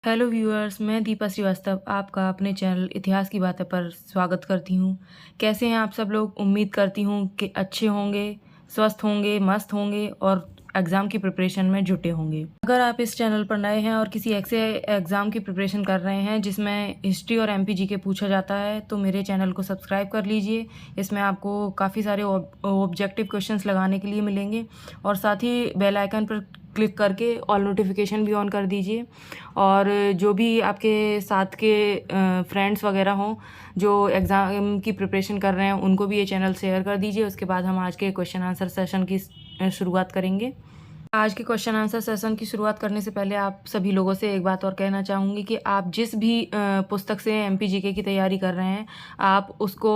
Hello viewers, मैं दीपा श्रीवास्तव आपका अपने चैनल इतिहास की बातें पर स्वागत करती हूँ। कैसे हैं आप सब लोग? उम्मीद करती हूँ कि अच्छे होंगे, स्वस्थ होंगे, मस्त होंगे और एग्ज़ाम की प्रिपरेशन में जुटे होंगे। अगर आप इस चैनल पर नए हैं और किसी ऐसे एग्ज़ाम की प्रिपरेशन कर रहे हैं जिसमें हिस्ट्री और MPGK पूछा जाता है तो मेरे चैनल को सब्सक्राइब कर लीजिए। इसमें आपको काफ़ी सारे ऑब्जेक्टिव क्वेश्चंस लगाने के लिए मिलेंगे और साथ ही बेल आइकन पर क्लिक करके ऑल नोटिफिकेशन भी ऑन कर दीजिए। और जो भी आपके साथ के फ्रेंड्स वगैरह हों जो एग्ज़ाम की प्रिपरेशन कर रहे हैं उनको भी ये चैनल शेयर कर दीजिए। उसके बाद हम आज के क्वेश्चन आंसर सेशन की शुरुआत करेंगे। आज के क्वेश्चन आंसर सेशन की शुरुआत करने से पहले आप सभी लोगों से एक बात और कहना चाहूँगी कि आप जिस भी पुस्तक से MPGK की तैयारी कर रहे हैं आप उसको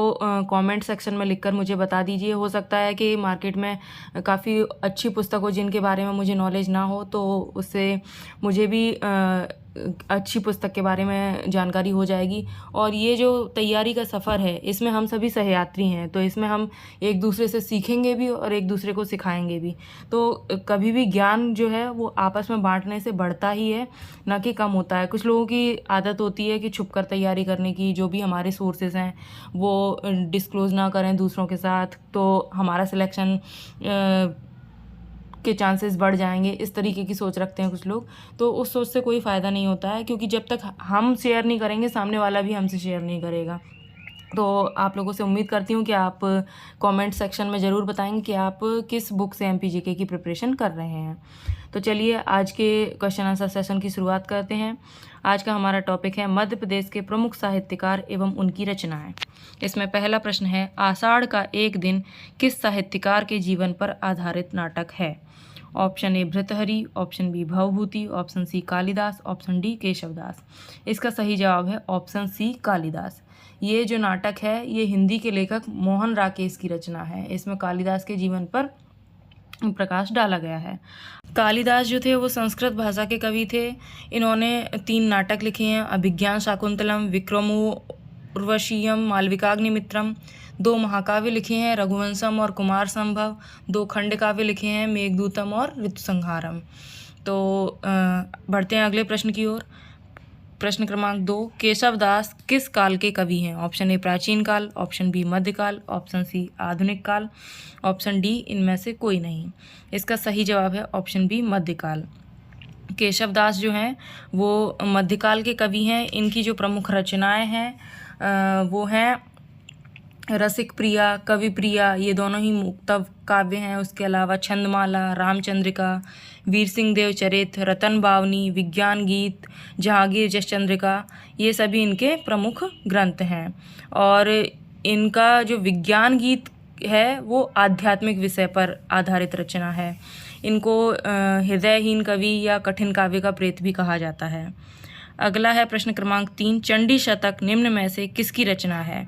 कमेंट सेक्शन में लिखकर मुझे बता दीजिए। हो सकता है कि मार्केट में काफ़ी अच्छी पुस्तक हो जिनके बारे में मुझे नॉलेज ना हो, तो उससे मुझे भी अच्छी पुस्तक के बारे में जानकारी हो जाएगी। और ये जो तैयारी का सफ़र है इसमें हम सभी सहयात्री हैं, तो इसमें हम एक दूसरे से सीखेंगे भी और एक दूसरे को सिखाएंगे भी। तो कभी भी ज्ञान जो है वो आपस में बांटने से बढ़ता ही है, ना कि कम होता है। कुछ लोगों की आदत होती है कि छुप कर तैयारी करने की, जो भी हमारे सोर्सेज हैं वो डिस्क्लोज़ ना करें दूसरों के साथ, तो हमारा सिलेक्शन के चांसेस बढ़ जाएंगे। इस तरीके की सोच रखते हैं कुछ लोग, तो उस सोच से कोई फ़ायदा नहीं होता है, क्योंकि जब तक हम शेयर नहीं करेंगे सामने वाला भी हमसे शेयर नहीं करेगा। तो आप लोगों से उम्मीद करती हूँ कि आप कमेंट सेक्शन में ज़रूर बताएंगे कि आप किस बुक से MPGK की प्रिपरेशन कर रहे हैं। तो चलिए आज के क्वेश्चन आंसर सेशन की शुरुआत करते हैं। आज का हमारा टॉपिक है मध्य प्रदेश के प्रमुख साहित्यकार एवं उनकी रचनाएं। इसमें पहला प्रश्न है, आषाढ़ का एक दिन किस साहित्यकार के जीवन पर आधारित नाटक है? Option A Bhartrihari, option B Bhavabhuti, option C Kalidas, option D Keshavdas. इसका सही जवाब है ऑप्शन सी कालिदास। ये जो नाटक है ये हिंदी के लेखक मोहन राकेश की रचना है। इसमें कालिदास के जीवन पर प्रकाश डाला गया है। कालिदास जो थे वो संस्कृत भाषा के कवि थे। इन्होंने 3 नाटक लिखे हैं, अभिज्ञान शाकुंतलम, विक्रमोर्वशीयम, मालविकाग्निमित्रम। 2 महाकाव्य लिखे हैं, रघुवंशम और कुमार संभव। 2 खंड काव्य लिखे हैं, मेघदूतम और ऋतुसंहारम। तो बढ़ते हैं अगले प्रश्न की ओर। प्रश्न क्रमांक 2, केशवदास किस काल के कवि हैं? ऑप्शन ए प्राचीन काल, ऑप्शन बी मध्यकाल, ऑप्शन सी आधुनिक काल, ऑप्शन डी इनमें से कोई नहीं। इसका सही जवाब है ऑप्शन बी मध्यकाल। केशवदास जो हैं वो मध्यकाल के कवि हैं। इनकी जो प्रमुख रचनाएं हैं वो हैं रसिक प्रिया, कवि प्रिया, ये दोनों ही मुक्तव काव्य हैं। उसके अलावा छंदमाला, रामचंद्रिका, वीर सिंह देव चरित, रतन बावनी, विज्ञान गीत, जहांगीर जस चंद्रिका, ये सभी इनके प्रमुख ग्रंथ हैं। और इनका जो विज्ञान गीत है वो आध्यात्मिक विषय पर आधारित रचना है। इनको हृदयहीन कवि या कठिन काव्य का प्रेत भी कहा जाता है। अगला है प्रश्न क्रमांक 3, चंडी शतक निम्न में से किसकी रचना है?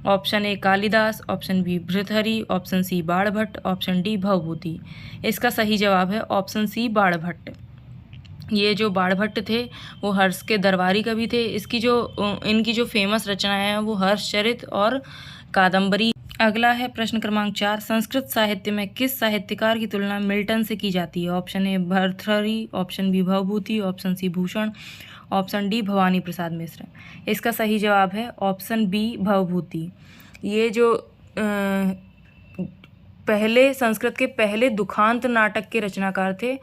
Option A Kalidas, option B Bhartrihari, option C Banabhatta, option D Bhavabhuti. इसका सही जवाब है ऑप्शन सी बाणभट्ट। ये जो बाणभट्ट थे वो हर्ष के दरबारी कवि थे। इनकी जो फेमस रचनाएं हैं वो हर्षचरित और कादम्बरी। अगला है प्रश्न क्रमांक 4, संस्कृत साहित्य में किस साहित्यकार की तुलना मिल्टन से की जाती है? Option A Bhartrihari, option B Bhavabhuti, option C Bhushan, option D Bhawani Prasad Mishra. इसका सही जवाब है ऑप्शन बी भवभूति। ये जो संस्कृत के पहले दुखांत नाटक के रचनाकार थे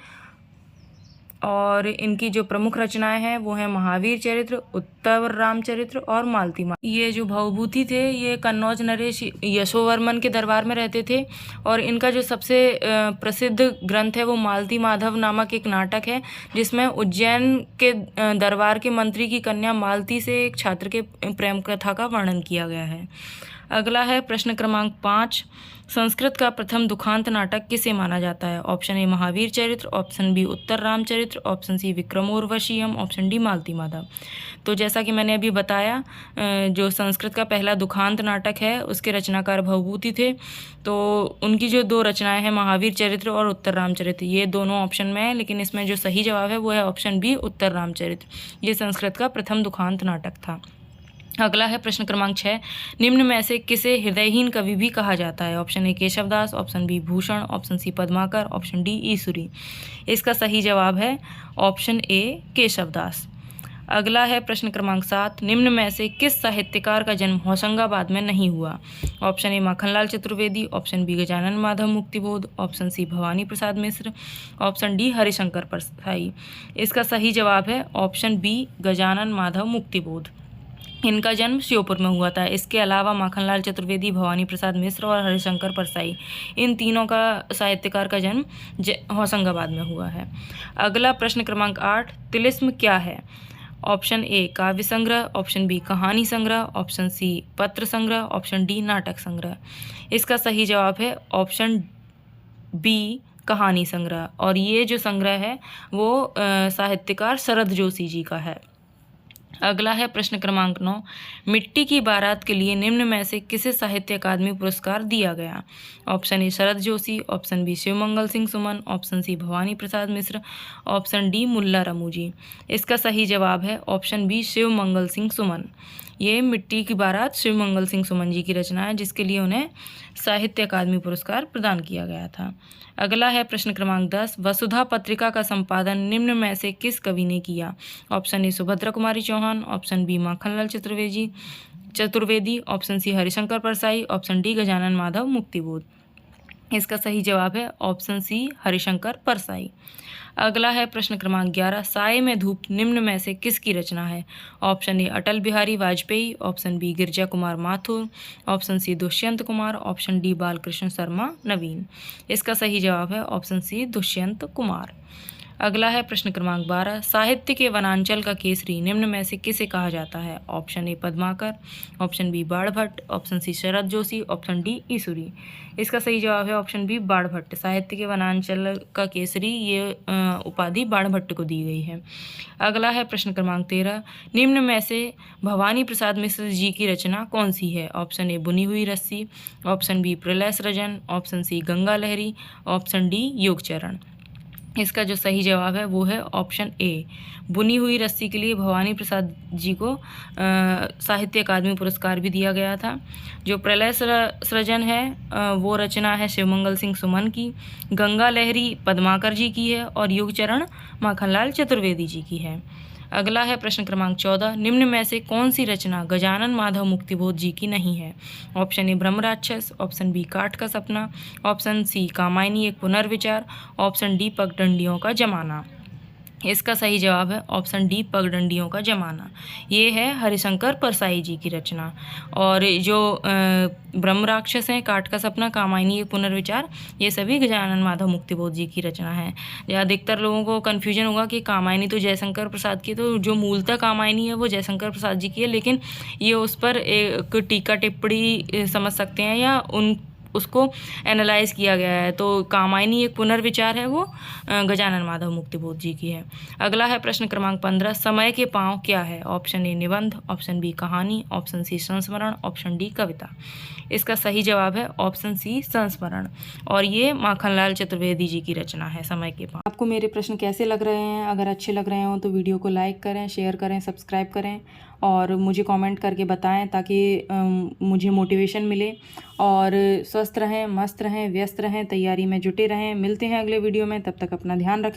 और इनकी जो प्रमुख रचनाएं हैं वो हैं महावीर चरित्र, उत्तर रामचरित्र और मालती माँ। ये जो भवभूति थे ये कन्नौज नरेश यशोवर्मन के दरबार में रहते थे और इनका जो सबसे प्रसिद्ध ग्रंथ है वो मालती माधव नामक एक नाटक है, जिसमें उज्जैन के दरबार के मंत्री की कन्या मालती से एक छात्र के प्रेम कथा का वर्णन किया गया है। अगला है प्रश्न क्रमांक 5, संस्कृत का प्रथम दुखांत नाटक किसे माना जाता है? Option A Mahavir Charitra, option B Uttar Ramcharitra, option C Vikramorvashiyam, option D Malati Madhav. तो जैसा कि मैंने अभी बताया, जो संस्कृत का पहला दुखांत नाटक है उसके रचनाकार भवभूति थे। तो उनकी जो 2 रचनाएं हैं महावीर चरित्र और उत्तर रामचरित्र, ये दोनों ऑप्शन में है, लेकिन इसमें जो सही जवाब है वो है ऑप्शन बी उत्तर रामचरित्र। ये संस्कृत का प्रथम दुखांत नाटक था। अगला है प्रश्न क्रमांक 6, निम्न में से किसे हृदयहीन कवि भी कहा जाता है? Option A Keshavdas, option B Bhushan, option C Padmakar, option D Isuri. इसका सही जवाब है ऑप्शन ए केशवदास। अगला है प्रश्न क्रमांक 7, निम्न में से किस साहित्यकार का जन्म होशंगाबाद में नहीं हुआ? Option A Makhanlal Chaturvedi, option B Gajanan Madhav Muktibodh, option C Bhavani Prasad Mishra, option D Harishankar Parsai. इसका सही जवाब है ऑप्शन बी गजानन माधव मुक्तिबोध। इनका जन्म श्योपुर में हुआ था। इसके अलावा माखनलाल चतुर्वेदी, भवानी प्रसाद मिश्र और हरिशंकर परसाई, इन तीनों का साहित्यकार का जन्म होशंगाबाद में हुआ है। अगला प्रश्न क्रमांक 8, तिलिस्म क्या है? ऑप्शन ए काव्य संग्रह, ऑप्शन बी कहानी संग्रह, ऑप्शन सी पत्र संग्रह, ऑप्शन डी नाटक संग्रह। इसका सही जवाब है ऑप्शन बी कहानी संग्रह। और ये जो संग्रह है वो साहित्यकार शरद जोशी जी का है। अगला है प्रश्न क्रमांक 9, मिट्टी की बारात के लिए निम्न में से किसे साहित्य अकादमी पुरस्कार दिया गया? Option A Sharad Joshi, option B Shivmangal Singh Suman, option C Bhavani Prasad Mishra, option D Mulla Ramuzi. इसका सही जवाब है ऑप्शन बी शिवमंगल सिंह सुमन। ये मिट्टी की बारात शिवमंगल सिंह सुमन जी की रचना है, जिसके लिए उन्हें साहित्य अकादमी पुरस्कार प्रदान किया गया था। अगला है प्रश्न क्रमांक 10, वसुधा पत्रिका का संपादन निम्न में से किस कवि ने किया? Option A Subhadra Kumari Chauhan, option B Makhanlal Chaturvedi, option C Harishankar Parsai, option D Gajanan Madhav Muktibodh. इसका सही जवाब है ऑप्शन सी हरिशंकर परसाई। अगला है प्रश्न क्रमांक 11, साए में धूप निम्न में से किसकी रचना है? Option A Atal Bihari Vajpayee, option B Girija Kumar Mathur, option C Dushyant Kumar, option D Balkrishna Sharma Naveen. इसका सही जवाब है ऑप्शन सी दुष्यंत कुमार। अगला है प्रश्न क्रमांक 12, साहित्य के वनांचल का केसरी निम्न में से किसे कहा जाता है? Option A Padmakar, option B Banabhatta, option C Sharad Joshi, option D Isuri. इसका सही जवाब है ऑप्शन बी बाणभट्ट। साहित्य के वनांचल का केसरी ये उपाधि बाणभट्ट को दी गई है। अगला है प्रश्न क्रमांक 13, निम्न में से भवानी प्रसाद मिश्र जी की रचना कौन सी है? ऑप्शन ए बुनी हुई रस्सी, ऑप्शन बी प्रलय सृजन, ऑप्शन सी गंगा लहरी, ऑप्शन डी योगचरण। इसका जो सही जवाब है वो है ऑप्शन ए। बुनी हुई रस्सी के लिए भवानी प्रसाद जी को साहित्य अकादमी पुरस्कार भी दिया गया था। जो प्रलय सृजन है वो रचना है शिवमंगल सिंह सुमन की, गंगा लहरी पद्माकर जी की है और युगचरण माखनलाल चतुर्वेदी जी की है। अगला है प्रश्न क्रमांक 14, निम्न में से कौन सी रचना गजानन माधव मुक्तिबोध जी की नहीं है? ऑप्शन ए ब्रह्म राक्षस, ऑप्शन बी काठ का सपना, ऑप्शन सी कामायनी एक पुनर्विचार, ऑप्शन डी पगडंडियों का जमाना। इसका सही जवाब है ऑप्शन डी पगडंडियों का जमाना। ये है हरिशंकर परसाई जी की रचना। और जो ब्रह्म राक्षस हैं, काठ का सपना, कामायनी एक पुनर्विचार, ये सभी गजानन माधव मुक्तिबोध जी की रचना है। अधिकतर लोगों को कन्फ्यूजन होगा कि कामायनी तो जयशंकर प्रसाद की, तो जो मूलतः कामायनी है वो जयशंकर प्रसाद जी की है, लेकिन ये उस पर एक टीका टिप्पणी समझ सकते हैं या उसको एनालाइज किया गया है। तो कामायनी एक पुनर्विचार है, वो गजानन माधव मुक्तिबोध जी की है। अगला है प्रश्न क्रमांक 15, समय के पाँव क्या है? ऑप्शन ए निबंध, ऑप्शन बी कहानी, ऑप्शन सी संस्मरण, ऑप्शन डी कविता। इसका सही जवाब है ऑप्शन सी संस्मरण। और ये माखनलाल चतुर्वेदी जी की रचना है समय के पाँव। आपको मेरे प्रश्न कैसे लग रहे हैं? अगर अच्छे लग रहे हो तो वीडियो को लाइक करें, शेयर करें, सब्सक्राइब करें और मुझे कमेंट करके बताएं, ताकि मुझे मोटिवेशन मिले। और स्वस्थ रहें, मस्त रहें, व्यस्त रहें, तैयारी में जुटे रहें। मिलते हैं अगले वीडियो में, तब तक अपना ध्यान रखें।